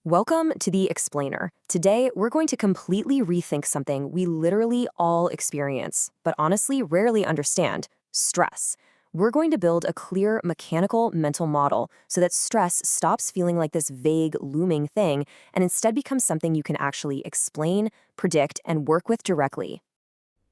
Welcome to The Explainer. Today, we're going to completely rethink something we literally all experience, but honestly rarely understand: stress. We're going to build a clear mechanical mental model so that stress stops feeling like this vague, looming thing and instead becomes something you can actually explain, predict, and work with directly.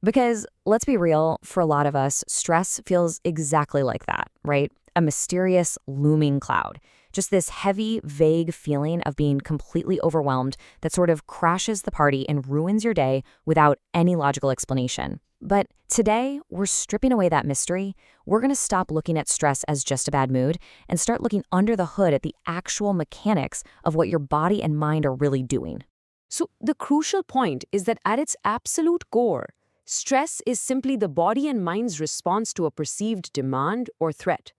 Because let's be real, for a lot of us, stress feels exactly like that, right? A mysterious, looming cloud. Just this heavy, vague feeling of being completely overwhelmed that sort of crashes the party and ruins your day without any logical explanation. But today, we're stripping away that mystery. We're going to stop looking at stress as just a bad mood and start looking under the hood at the actual mechanics of what your body and mind are really doing. So, the crucial point is that at its absolute core, stress is simply the body and mind's response to a perceived demand or threat.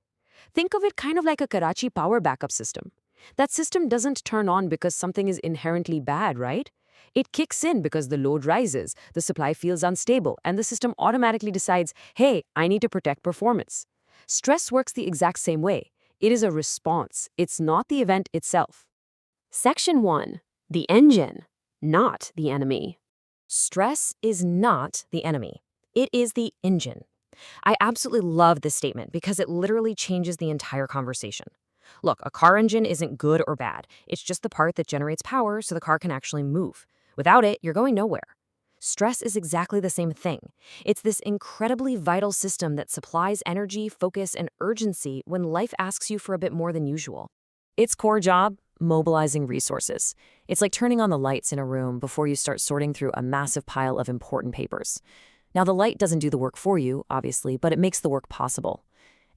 Think of it kind of like a Karachi power backup system. That system doesn't turn on because something is inherently bad, right? It kicks in because the load rises, the supply feels unstable, and the system automatically decides, hey, I need to protect performance. Stress works the exact same way. It is a response. It's not the event itself. Section 1. The engine, not the enemy. Stress is not the enemy. It is the engine. I absolutely love this statement because it literally changes the entire conversation. Look, a car engine isn't good or bad. It's just the part that generates power so the car can actually move. Without it, you're going nowhere. Stress is exactly the same thing. It's this incredibly vital system that supplies energy, focus, and urgency when life asks you for a bit more than usual. Its core job? Mobilizing resources. It's like turning on the lights in a room before you start sorting through a massive pile of important papers. Now, the light doesn't do the work for you, obviously, but it makes the work possible.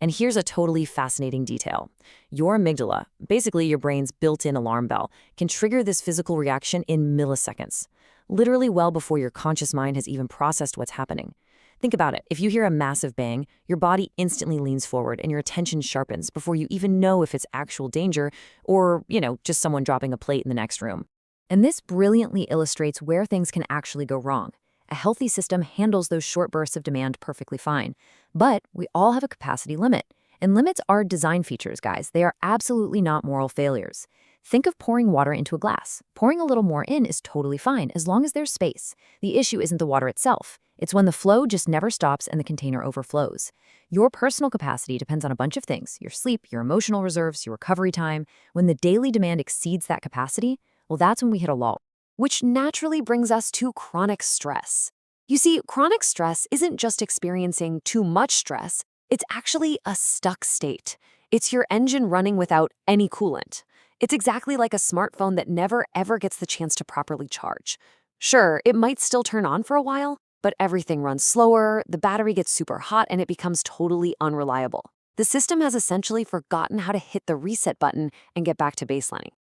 And here's a totally fascinating detail. Your amygdala, basically your brain's built-in alarm bell, can trigger this physical reaction in milliseconds, literally well before your conscious mind has even processed what's happening. Think about it. If you hear a massive bang, your body instantly leans forward and your attention sharpens before you even know if it's actual danger or, just someone dropping a plate in the next room. And this brilliantly illustrates where things can actually go wrong. A healthy system handles those short bursts of demand perfectly fine. But we all have a capacity limit. And limits are design features, guys. They are absolutely not moral failures. Think of pouring water into a glass. Pouring a little more in is totally fine as long as there's space. The issue isn't the water itself. It's when the flow just never stops and the container overflows. Your personal capacity depends on a bunch of things: your sleep, your emotional reserves, your recovery time. When the daily demand exceeds that capacity, well, that's when we hit a lull. Which naturally brings us to chronic stress. You see, chronic stress isn't just experiencing too much stress, it's actually a stuck state. It's your engine running without any coolant. It's exactly like a smartphone that never ever gets the chance to properly charge. Sure, it might still turn on for a while, but everything runs slower, the battery gets super hot, and it becomes totally unreliable. The system has essentially forgotten how to hit the reset button and get back to baselining.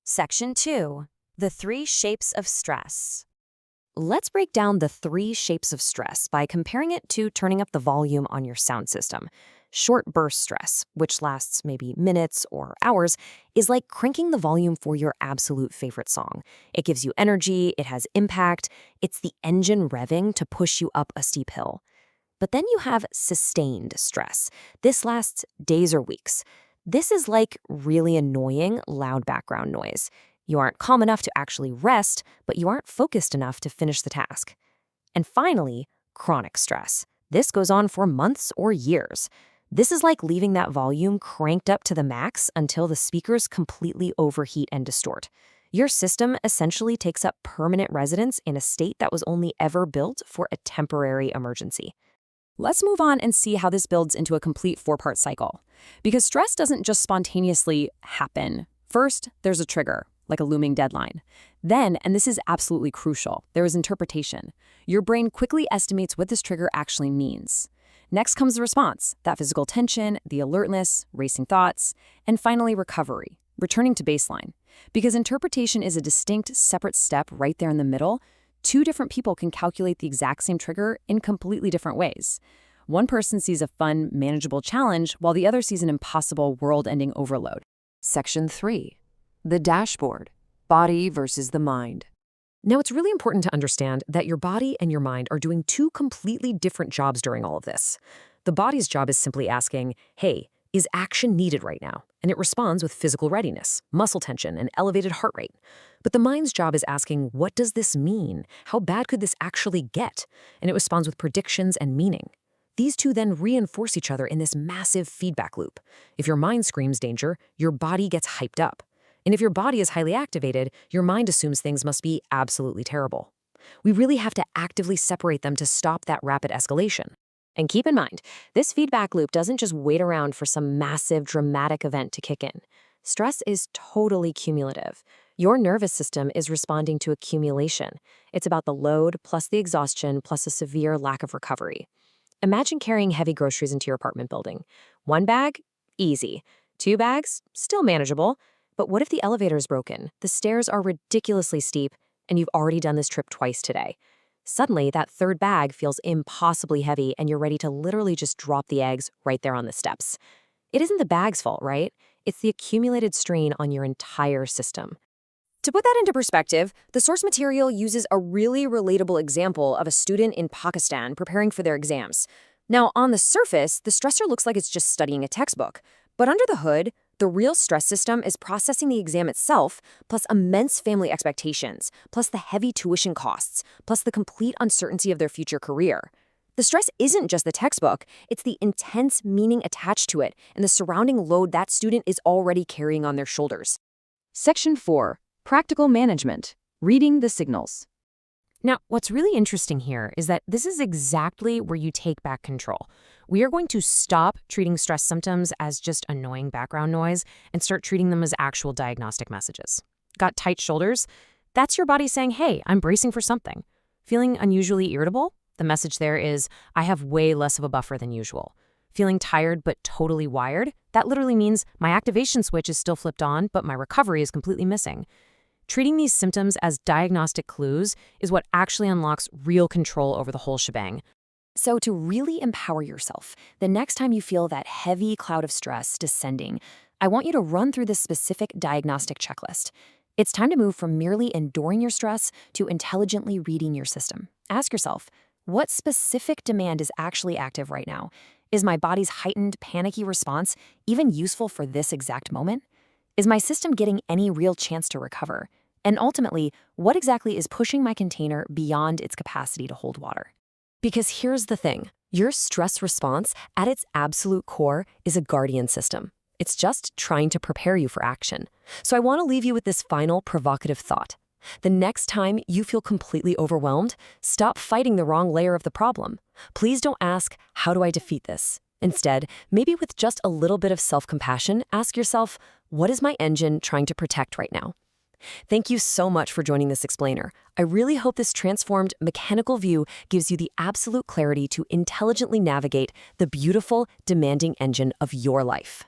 Section 2. The 3 shapes of stress. Let's break down the 3 shapes of stress by comparing it to turning up the volume on your sound system. Short burst stress, which lasts maybe minutes or hours, is like cranking the volume for your absolute favorite song. It gives you energy, it has impact, it's the engine revving to push you up a steep hill. But then you have sustained stress. This lasts days or weeks. This is like really annoying, loud background noise. You aren't calm enough to actually rest, but you aren't focused enough to finish the task. And finally, chronic stress. This goes on for months or years. This is like leaving that volume cranked up to the max until the speakers completely overheat and distort. Your system essentially takes up permanent residence in a state that was only ever built for a temporary emergency. Let's move on and see how this builds into a complete 4-part cycle. Because stress doesn't just spontaneously happen. First, there's a trigger, like a looming deadline. Then, and this is absolutely crucial, there is interpretation. Your brain quickly estimates what this trigger actually means. Next comes the response, that physical tension, the alertness, racing thoughts, and finally recovery, returning to baseline. Because interpretation is a distinct, separate step right there in the middle, 2 different people can calculate the exact same trigger in completely different ways. One person sees a fun, manageable challenge, while the other sees an impossible, world-ending overload. Section 3. The dashboard, body versus the mind. Now, it's really important to understand that your body and your mind are doing 2 completely different jobs during all of this. The body's job is simply asking, hey, is action needed right now? and it responds with physical readiness, muscle tension, and elevated heart rate. But the mind's job is asking, what does this mean? How bad could this actually get? And it responds with predictions and meaning. These two then reinforce each other in this massive feedback loop. If your mind screams danger, your body gets hyped up. And if your body is highly activated, your mind assumes things must be absolutely terrible. We really have to actively separate them to stop that rapid escalation. And keep in mind, this feedback loop doesn't just wait around for some massive, dramatic event to kick in. Stress is totally cumulative. Your nervous system is responding to accumulation. It's about the load, plus the exhaustion, plus a severe lack of recovery. Imagine carrying heavy groceries into your apartment building. 1 bag? Easy. 2 bags? Still manageable. But what if the elevator is broken, the stairs are ridiculously steep, and you've already done this trip twice today? Suddenly, that 3rd bag feels impossibly heavy, and you're ready to literally just drop the eggs right there on the steps. It isn't the bag's fault, right? It's the accumulated strain on your entire system. To put that into perspective, the source material uses a really relatable example of a student in Pakistan preparing for their exams. Now, on the surface, the stressor looks like it's just studying a textbook. But under the hood, the real stress system is processing the exam itself, plus immense family expectations, plus the heavy tuition costs, plus the complete uncertainty of their future career. The stress isn't just the textbook, it's the intense meaning attached to it and the surrounding load that student is already carrying on their shoulders. Section 4. Practical Management. Reading the Signals. Now, what's really interesting here is that this is exactly where you take back control. We are going to stop treating stress symptoms as just annoying background noise and start treating them as actual diagnostic messages. Got tight shoulders? That's your body saying, hey, I'm bracing for something. Feeling unusually irritable? The message there is, I have way less of a buffer than usual. Feeling tired but totally wired? That literally means my activation switch is still flipped on, but my recovery is completely missing. Treating these symptoms as diagnostic clues is what actually unlocks real control over the whole shebang. So to really empower yourself, the next time you feel that heavy cloud of stress descending, I want you to run through this specific diagnostic checklist. It's time to move from merely enduring your stress to intelligently reading your system. Ask yourself, what specific demand is actually active right now? Is my body's heightened, panicky response even useful for this exact moment? Is my system getting any real chance to recover? And ultimately, what exactly is pushing my container beyond its capacity to hold water? Because here's the thing, your stress response, at its absolute core, is a guardian system. It's just trying to prepare you for action. So I want to leave you with this final provocative thought. The next time you feel completely overwhelmed, stop fighting the wrong layer of the problem. Please don't ask, how do I defeat this? Instead, maybe with just a little bit of self-compassion, ask yourself, what is my engine trying to protect right now? Thank you so much for joining this explainer. I really hope this transformed mechanical view gives you the absolute clarity to intelligently navigate the beautiful, demanding engine of your life.